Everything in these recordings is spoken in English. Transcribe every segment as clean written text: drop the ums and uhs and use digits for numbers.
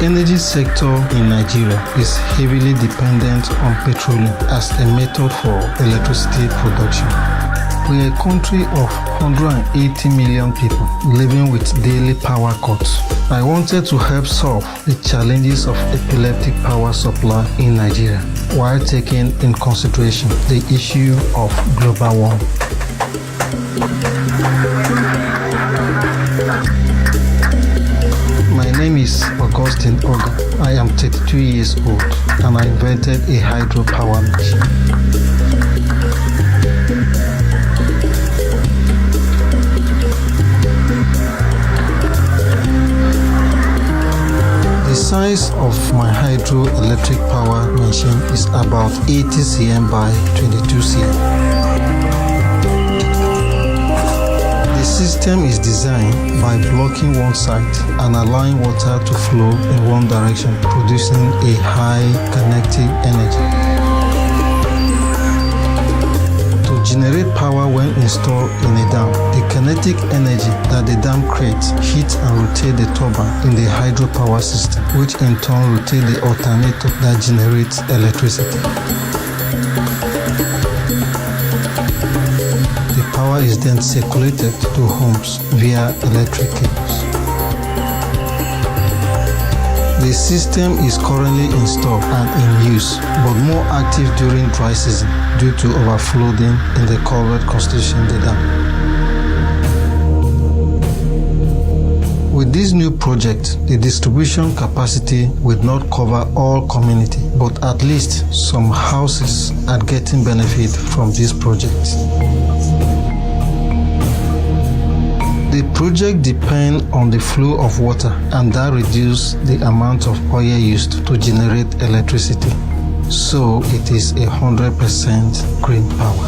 energy sector in Nigeria is heavily dependent on petroleum as a method for electricity production. We are a country of 180 million people living with daily power cuts. I wanted to help solve the challenges of epileptic power supply in Nigeria while taking in consideration the issue of global warming. My name is Augustine Oga. I am 32 years old and I invented a hydropower machine. The size of my hydroelectric power machine is about 80 cm by 22 cm. The system is designed by blocking one side and allowing water to flow in one direction, producing a high kinetic energy. To generate power when installed in a dam, the kinetic energy that the dam creates heats and rotates the turbine in the hydropower system, which in turn rotates the alternator that generates electricity. The power is then circulated to homes via electric cables. The system is currently installed and in use, but more active during dry season due to overflowing in the culvert constituting the dam. With this new project, the distribution capacity will not cover all community, but at least some houses are getting benefit from this project. The project depends on the flow of water, and that reduces the amount of oil used to generate electricity. So it is 100% green power.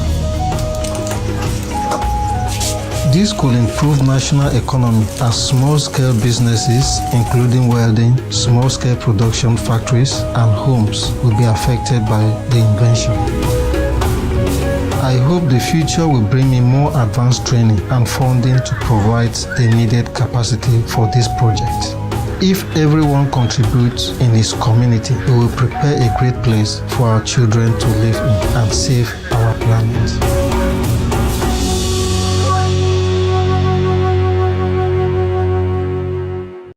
This could improve national economy as small-scale businesses, including welding, small-scale production factories, and homes will be affected by the invention. I hope the future will bring me more advanced training and funding to provide the needed capacity for this project. If everyone contributes in his community, we will prepare a great place for our children to live in and save our planet.